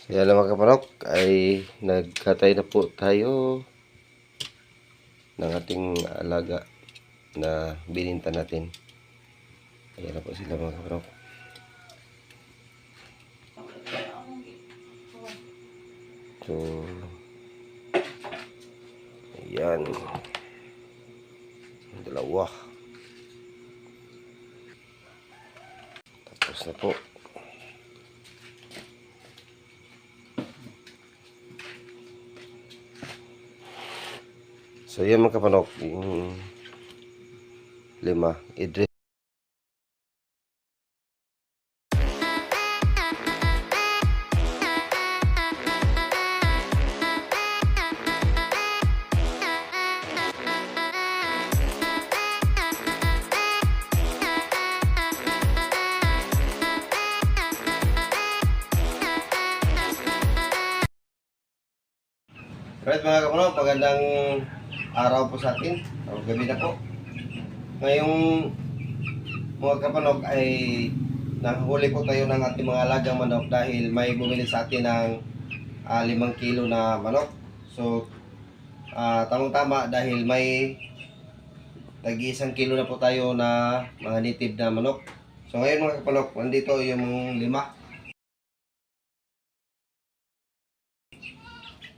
Kaya lang mga kapanok ay nagkatay na po tayo ng ating alaga na bininta natin. Ayan na po sila mga kapanok. So, ayan. Dalawa. Tapos na po. So, yan mga kapanok. Yung 5. I-dress. Right mga kapanok, magandang araw po sa atin. O gabi na po. Ngayong mga kapanok ay nahuli po tayo ng ating mga alagang manok dahil may bumili sa atin ng 5 kilo na manok. So, tamang-tama dahil may tag-1 kilo na po tayo na mga native na manok. So ngayon mga kapanok, nandito yung 5.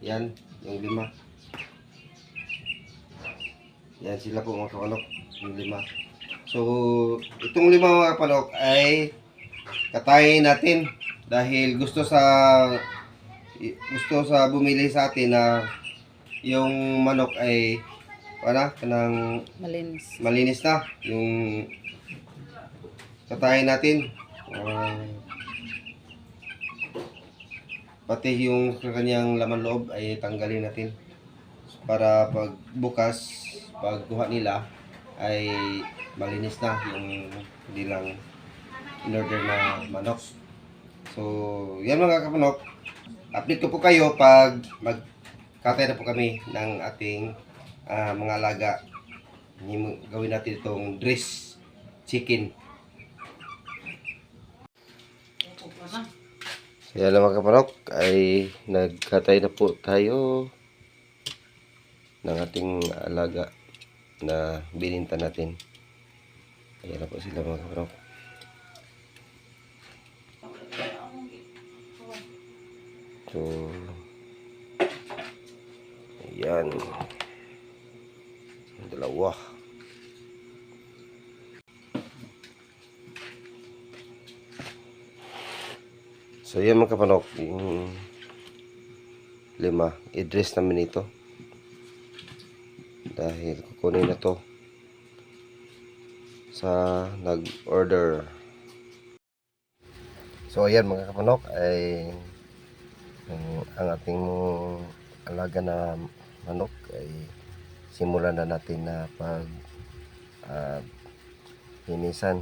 Yan, yung 5. Yan sila po mga kapanok, yung 5. So, itong 5 mga kapanok ay katayin natin dahil gusto sa bumili sa atin na yung manok ay kanang malinis na yung katayin natin. Pati yung kanyang laman loob ay tanggalin natin para pag bukas, pag kuha nila ay malinis na yung hindi lang in-order na manok. So, yan mga kapanok, update ko po kayo pag magkatay na po kami ng ating mga alaga. Gawin natin itong dress chicken. Kaya lang mga kapanok ay nagkatay na po tayo ng ating alaga na bininta natin. Ayan na po sila mga kapanok. So, ayan. Dalawa. So yan mga kapanok, yung 5, i-dress namin ito dahil kukunin na to sa nag-order. So ayan mga kapanok ay ang ating alaga na manok ay simulan na natin na pag hinisan.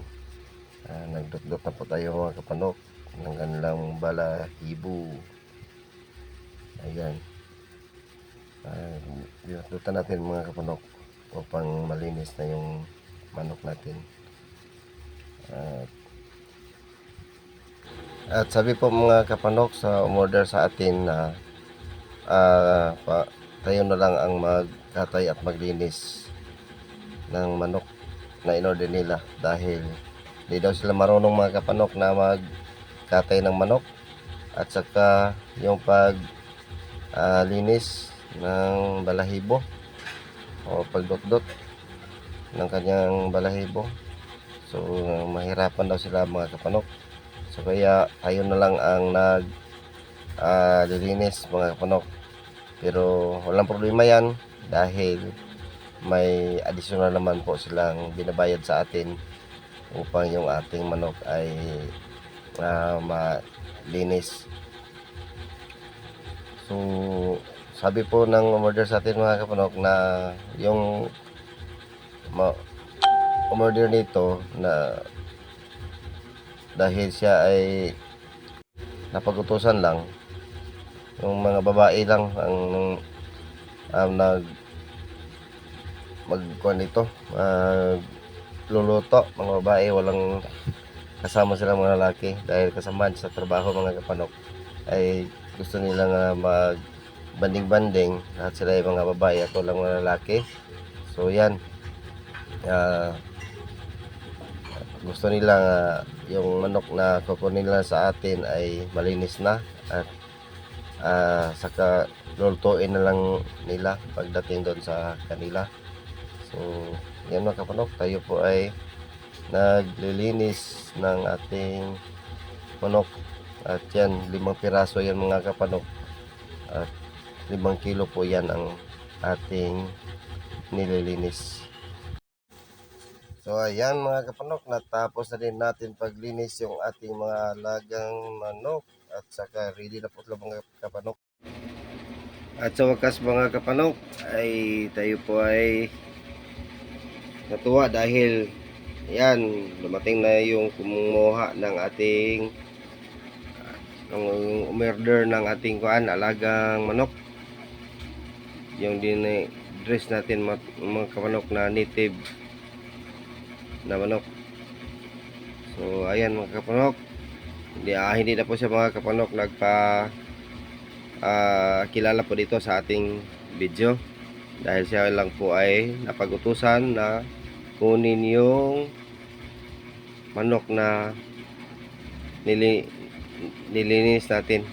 Nagdot-dot na po tayo mga kapanok ng kanilang balahibo. Ayan, dutan natin mga kapanok upang malinis na yung manok natin. At sabi po mga kapanok sa umorder sa atin na tayo na lang ang magkatay at maglinis ng manok na in-order nila dahil hindi daw sila marunong mga kapanok na magkatay ng manok at saka yung linis ng balahibo o pagdot-dot ng kanyang balahibo. So mahirapan daw sila mga kapanok. So kaya tayo na lang ang lilinis mga kapanok. Pero walang problema yan dahil may additional naman po silang binabayad sa atin upang yung ating manok ay malinis. So sabi po ng umorder sa atin mga kapanok na yung umorder nito na dahil siya ay napagutusan lang, yung mga babae lang ang magkuhan nito, magluluto, mga babae, kasama sila mga lalaki dahil kasamaan sa trabaho mga kapanok ay gusto nila nga mag banding-banding. Lahat sila ay mga babae, ako lang mga lalaki. So yan, ah, gusto nila nga yung manok na kukunin nila sa atin ay malinis na at saka lulutuin na lang nila pagdating doon sa kanila. So yan mga kapanok, tayo po ay naglilinis ng ating manok at yan 5 piraso yan mga kapanok at 5 kilo po yan ang ating nililinis. So ayan mga kapanok, natapos na din natin paglinis yung ating mga lagang manok at saka ready na po sila mga kapanok. At sa wakas mga kapanok ay tayo po ay natuwa dahil yan, dumating na yung kumuha ng ating yung umorder ng ating alagang manok, yung dress natin mga kapanok na native na manok. So ayan mga kapanok, hindi na po siya mga kapanok kilala po dito sa ating video dahil siya lang po ay napag-utusan na kunin yung manok na nilinis natin.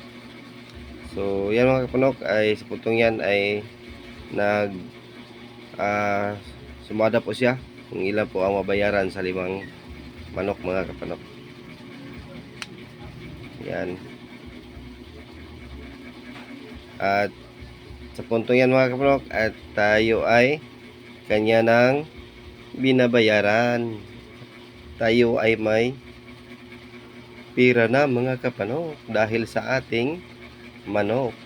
So yan mga kapanok, ay sa puntong yan ay sumada po siya kung ilan po ang mabayaran sa 5 manok mga kapanok. Yan. At sa puntong yan mga kapanok, at tayo ay kanya ng binabayaran. Tayo ay may pira na mga kapanok dahil sa ating manok.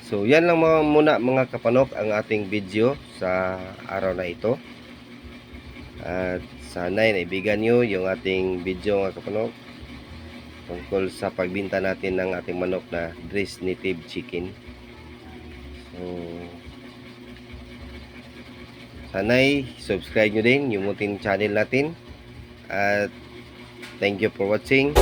So yan lang muna mga kapanok ang ating video sa araw na ito. At sana naibigan nyo yung ating video mga kapanok tungkol sa pagbinta natin ng ating manok na Dres Native Chicken. So sana'y subscribe nyo din yung munting channel natin. At thank you for watching.